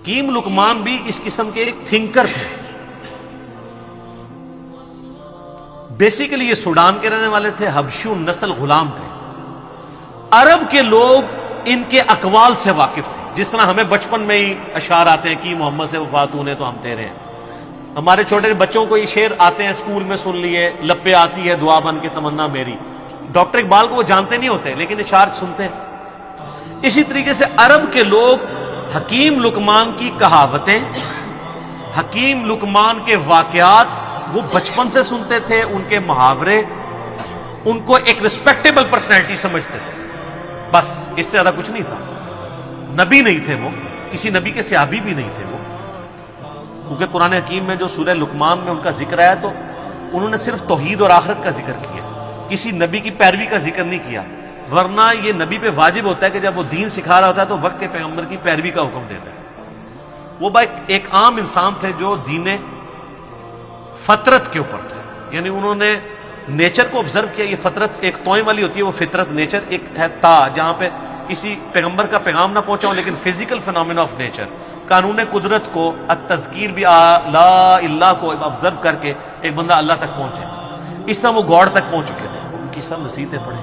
حکیم لقمان بھی اس قسم کے ایک تھنکر تھے. بیسیکلی یہ سوڈان کے رہنے والے تھے, حبشی نسل غلام تھے. عرب کے لوگ ان کے اقوال سے واقف تھے. جس طرح ہمیں بچپن میں ہی اشعار آتے ہیں کہ محمد سے وفات ہونے تو ہم تیرے ہیں. ہمارے چھوٹے بچوں کو یہ شعر آتے ہیں, اسکول میں سن لیے, لپے آتی ہے دعا بن کے تمنا میری. ڈاکٹر اقبال کو وہ جانتے نہیں ہوتے لیکن اشعار سنتے ہیں. اسی طریقے سے عرب کے لوگ حکیم لقمان کی کہاوتیں, حکیم لقمان کے واقعات وہ بچپن سے سنتے تھے. ان کے محاورے ان کو ایک ریسپیکٹیبل پرسنالٹی سمجھتے تھے. بس اس سے زیادہ کچھ نہیں تھا. نبی نہیں تھے وہ, کسی نبی کے صحابی بھی نہیں تھے وہ, کیونکہ قرآن حکیم میں جو سورہ لقمان میں ان کا ذکر آیا تو انہوں نے صرف توحید اور آخرت کا ذکر کیا, کسی نبی کی پیروی کا ذکر نہیں کیا. ورنہ یہ نبی پہ واجب ہوتا ہے کہ جب وہ دین سکھا رہا ہوتا ہے تو وقت کے پیغمبر کی پیروی کا حکم دیتا ہے. وہ ایک عام انسان تھے جو دین فطرت کے اوپر تھے, یعنی انہوں نے نیچر کو آبزرو کیا. یہ فطرت ایک توئیں والی ہوتی ہے, وہ فطرت نیچر ایک ہے تا, جہاں پہ کسی پیغمبر کا پیغام نہ پہنچا ہو لیکن فزیکل فینومینا آف نیچر, قانون قدرت کو, التذکیر بھی لا الہ کو آبزرو کر کے ایک بندہ اللہ تک پہنچے. اس طرح وہ گاڈ تک پہنچ چکے تھے. ان کی سب نصیحتیں پڑھیں.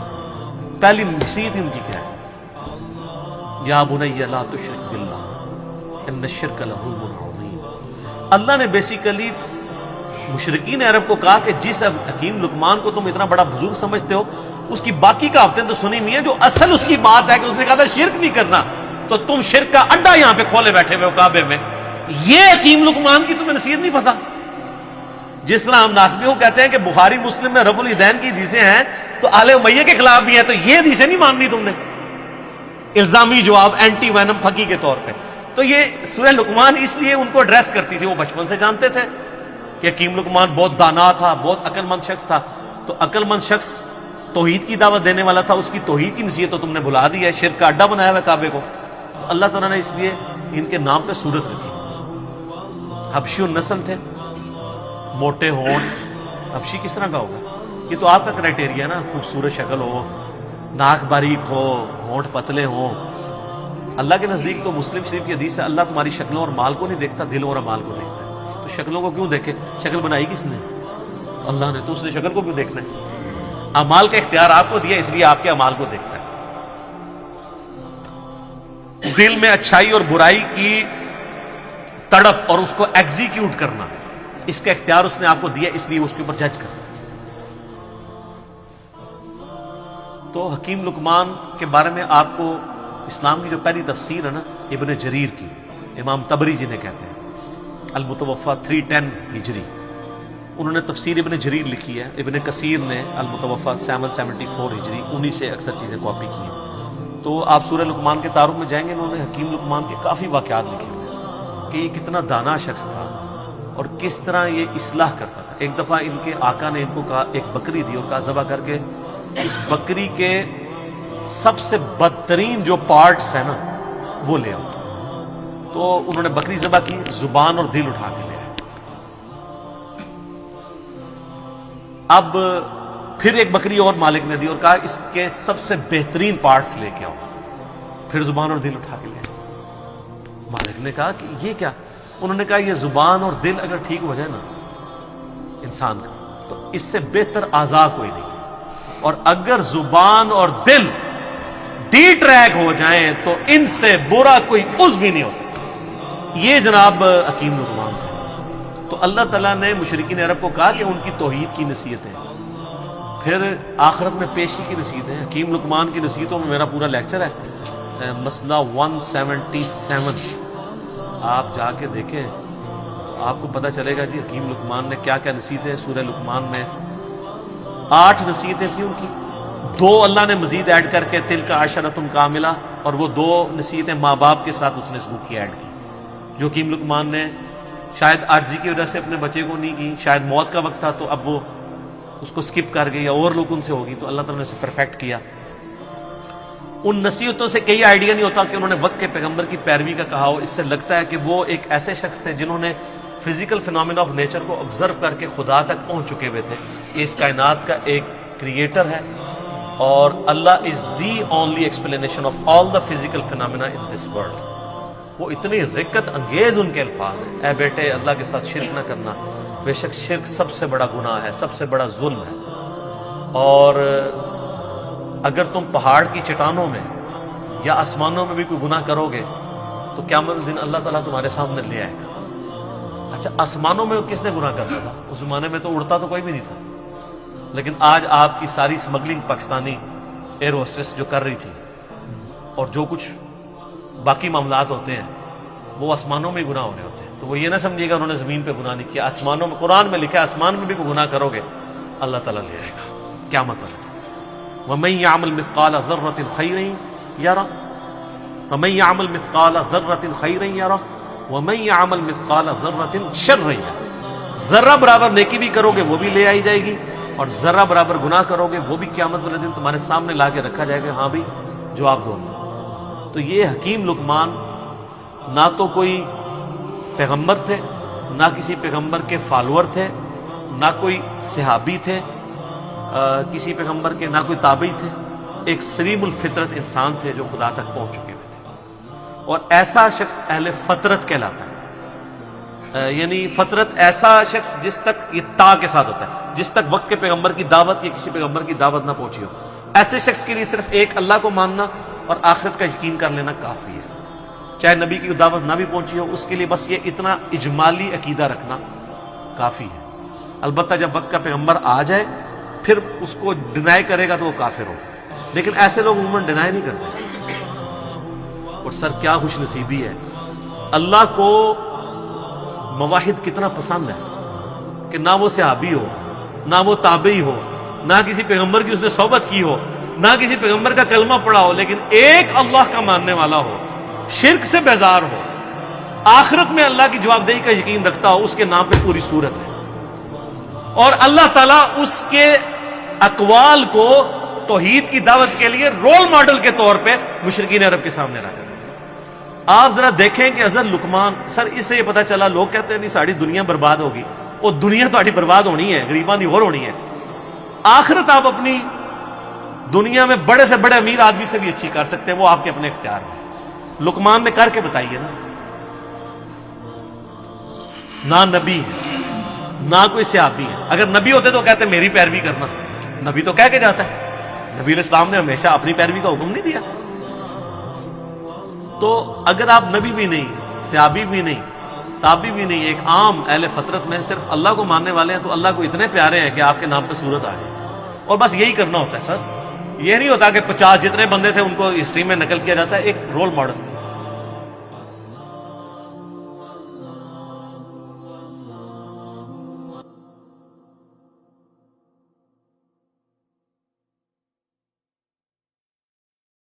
پہلی نصیحت ان کی کیا ہے؟ یا بنی لا تشرک باللہ ان الشرک لظلم عظیم. اللہ نے بیسیکلی مشرکین عرب کو کہا کہ جس حکیم لقمان کو تم اتنا بڑا بزرگ سمجھتے ہو, اس کی باقی کہاوتیں تو سنی نہیں ہے. جو اصل اس کی بات ہے کہ اس نے کہا تھا شرک نہیں کرنا, تو تم شرک کا اڈا یہاں پہ کھولے بیٹھے ہوئے ہو کعبے میں. یہ حکیم لقمان کی تمہیں نصیحت نہیں پتا. جس طرح ہم ناسبیوں کہتے ہیں کہ بخاری مسلم میں رفع الیدین کی حدیثیں ہیں تو آل امیہ کے خلاف بھی ہیں, تو یہ حدیثیں نہیں ماننی تم نے. الزامی جواب, اینٹی وینم پھکی کے طور پہ. تو یہ سورہ لقمان اس لیے ان کو ایڈریس کرتی تھی. وہ بچپن سے جانتے تھے کہ حکیم لقمان بہت دانا تھا, بہت عقل مند شخص تھا. تو عقل مند شخص توحید کی دعوت دینے والا تھا, اس کی توحید کی نصیحت تو تم نے بھلا دی ہے, شرک کا اڈا بنایا ہوا ہے کعبے کو. تو اللہ تعالیٰ نے اس لیے ان کے نام پہ سورت رکھی. حبشی نسل تھے, موٹے ہون. حبشی کس طرح کا ہوگا؟ یہ تو آپ کا کرائٹیریا ہے نا, خوبصورت شکل ہو, ناک باریک ہو, ہونٹ پتلے ہوں. اللہ کے نزدیک تو مسلم شریف کی حدیث ہے, اللہ تمہاری شکلوں اور مال کو نہیں دیکھتا, دل اور مال کو دیکھتا ہے. تو شکلوں کو کیوں دیکھے؟ شکل بنائی کس نے؟ اللہ نے. تو اس نے شکل کو کیوں دیکھنا ہے؟ اعمال کا اختیار آپ کو دیا, اس لیے آپ کے اعمال کو دیکھتا ہے. دل میں اچھائی اور برائی کی تڑپ اور اس کو ایگزیکیوٹ کرنا, اس کا اختیار اس نے آپ کو دیا, اس لیے اس کے اوپر جج کرنا. تو حکیم لقمان کے بارے میں آپ کو اسلام کی جو پہلی تفسیر ہے نا, ابن جریر کی, امام طبری جنہیں کہتے ہیں, المتوفا 310 ہجری, انہوں نے تفسیر ابن جریر لکھی ہے. ابن کثیر نے المتوفا 774 ہجری, انہی سے اکثر چیزیں کاپی کی ہیں. تو آپ سورہ لقمان کے تعارف میں جائیں گے, انہوں نے حکیم لقمان کے کافی واقعات لکھے ہوئے کہ یہ کتنا دانا شخص تھا اور کس طرح یہ اصلاح کرتا تھا. ایک دفعہ ان کے آقا نے ان کو کہا, ایک بکری دی اور کہا ذبح کر کے اس بکری کے سب سے بدترین جو پارٹس ہیں نا وہ لے آؤ. تو انہوں نے بکری ذبح کی, زبان اور دل اٹھا کے لے آئے. اب پھر ایک بکری اور مالک نے دی اور کہا اس کے سب سے بہترین پارٹس لے کے آؤ. پھر زبان اور دل اٹھا کے لے آئے. مالک نے کہا کہ یہ کیا؟ انہوں نے کہا یہ زبان اور دل اگر ٹھیک ہو جائے نا انسان کا, تو اس سے بہتر اعضاء کوئی نہیں. اور اگر زبان اور دل ڈی ٹریک ہو جائیں تو ان سے برا کوئی عضو بھی نہیں ہو سکتا. یہ جناب حکیم لقمان تھے. تو اللہ تعالیٰ نے مشرکین عرب کو کہا کہ ان کی توحید کی نصیحتیں, پھر آخرت میں پیشی کی نصیحتیں. حکیم لقمان کی نصیحتوں میں میرا پورا لیکچر ہے, مسئلہ 177. آپ جا کے دیکھیں تو آپ کو پتہ چلے گا جی حکیم لقمان نے کیا کیا نصیحتیں. سورہ لقمان میں 8 نصیحتیں تھیں ان کی, 2 اللہ نے مزید ایڈ کر کے تلک عشرۃ کاملہ, اور وہ 2 نصیحتیں ماں باپ کے ساتھ اس نے سبوک کی ایڈ کی, جو حکیم لقمان نے شاید عاجزی کی وجہ سے اپنے بچے کو نہیں کی, شاید موت کا وقت تھا تو اب وہ اس کو سکپ کر گئی, یا اوور لک ان سے ہوگی, تو اللہ تعالیٰ نے اسے پرفیکٹ کیا. ان نصیحتوں سے کئی آئیڈیا نہیں ہوتا کہ انہوں نے وقت کے پیغمبر کی پیروی کا کہا ہو. اس سے لگتا ہے کہ وہ ایک ایسے شخص تھے جنہوں نے فزیکل فینومینا آف نیچر کو آبزرو کر کے خدا تک پہنچ چکے ہوئے تھے. اس کائنات کا ایک کریٹر ہے اور Allah is the only explanation of all the physical phenomena in this world. وہ اتنی رقت انگیز ان کے الفاظ ہیں. اے بیٹے اللہ کے ساتھ شرک نہ کرنا، بے شک شرک سب سے بڑا گناہ ہے، سب سے بڑا ظلم ہے، اور اگر تم پہاڑ کی چٹانوں میں یا آسمانوں میں بھی کوئی گناہ کرو گے تو قیامت الدن اللہ تعالیٰ تمہارے سامنے لے آئے گا. اچھا آسمانوں میں کس نے گناہ کرتا تھا؟ اس زمانے میں تو اڑتا تو کوئی بھی نہیں تھا، لیکن آج آپ کی ساری سمگلنگ پاکستانی ایئر ہوسٹس جو کر رہی تھی اور جو کچھ باقی معاملات ہوتے ہیں وہ آسمانوں میں گناہ ہو رہے ہوتے ہیں. تو وہ یہ نہ سمجھیے گا انہوں نے زمین پہ گناہ نہیں کیا، آسمانوں میں، قرآن میں لکھا ہے آسمان میں بھی کوئی گناہ کرو گے اللہ تعالیٰ لے آئے گا قیامت والے دن. وَمَن يَعْمَلْ مِثْقَالَ ذَرَّةٍ خَيْرًا يَرَهُ وَمَن يَعْمَلْ مِثْقَالَ ذَرَّةٍ خَيْرًا يَرَهُ وَمَن يَعْمَلْ مِثْقَالَ ذَرَّةٍ شَرًّا يَرَهُ. ذرہ برابر نیکی بھی کرو گے وہ بھی لے آئی جائے گی، اور ذرہ برابر گناہ کرو گے وہ بھی قیامت والے دن تمہارے سامنے لا کے رکھا جائے گا. ہاں بھی جواب دو. تو یہ حکیم لقمان نہ تو کوئی پیغمبر تھے، نہ کسی پیغمبر کے فالوور تھے، نہ کوئی صحابی تھے کسی پیغمبر کے، نہ کوئی تابعی تھے. ایک سلیم الفطرت انسان تھے جو خدا تک پہنچ چکے ہوئے تھے. اور ایسا شخص اہل فطرت کہلاتا ہے. یعنی فطرت ایسا شخص جس تک یہ تا کے ساتھ ہوتا ہے، جس تک وقت کے پیغمبر کی دعوت یا کسی پیغمبر کی دعوت نہ پہنچی ہو، ایسے شخص کے لیے صرف ایک اللہ کو ماننا اور آخرت کا یقین کر لینا کافی ہے. چاہے نبی کی دعوت نہ بھی پہنچی ہو، اس کے لیے بس یہ اتنا اجمالی عقیدہ رکھنا کافی ہے. البتہ جب وقت کا پیغمبر آ جائے پھر اس کو ڈینائی کرے گا تو وہ کافر ہوگا، لیکن ایسے لوگ عموماً ڈینائی نہیں کرتے. اور سر کیا خوش نصیبی ہے، اللہ کو مواحد کتنا پسند ہے کہ نہ وہ صحابی ہو، نہ وہ تابعی ہو، نہ کسی پیغمبر کی اس نے صحبت کی ہو، نہ کسی پیغمبر کا کلمہ پڑھا ہو، لیکن ایک اللہ کا ماننے والا ہو، شرک سے بیزار ہو، آخرت میں اللہ کی جواب دہی کا یقین رکھتا ہو. اس کے نام پہ پوری صورت ہے، اور اللہ تعالیٰ اس کے اقوال کو توحید کی دعوت کے لیے رول ماڈل کے طور پہ مشرکین عرب کے سامنے رکھا. آپ ذرا دیکھیں کہ حضرت لقمان، سر اس سے یہ پتا چلا، لوگ کہتے ہیں نہیں ساری دنیا برباد ہوگی، وہ دنیا تو آڑی برباد ہونی ہے، غریباں دی اور ہونی ہے. آخرت آپ اپنی دنیا میں بڑے سے بڑے امیر آدمی سے بھی اچھی کر سکتے ہیں، وہ آپ کے اپنے اختیار میں. لقمان نے کر کے بتائیے نا. نہ نبی ہے نہ کوئی صحابی ہے. اگر نبی ہوتے تو کہتے میری پیروی کرنا، نبی تو کہہ کے جاتا ہے. نبی علیہ السلام نے ہمیشہ اپنی پیروی کا حکم نہیں دیا. تو اگر آپ نبی بھی نہیں، صحابی بھی نہیں، تابعی بھی نہیں، ایک عام اہل فطرت میں صرف اللہ کو ماننے والے ہیں، تو اللہ کو اتنے پیارے ہیں کہ آپ کے نام پہ صورت آ گئی. اور بس یہی کرنا ہوتا ہے سر. یہ نہیں ہوتا کہ 50 جتنے بندے تھے ان کو ہسٹری میں نقل کیا جاتا ہے. ایک رول ماڈل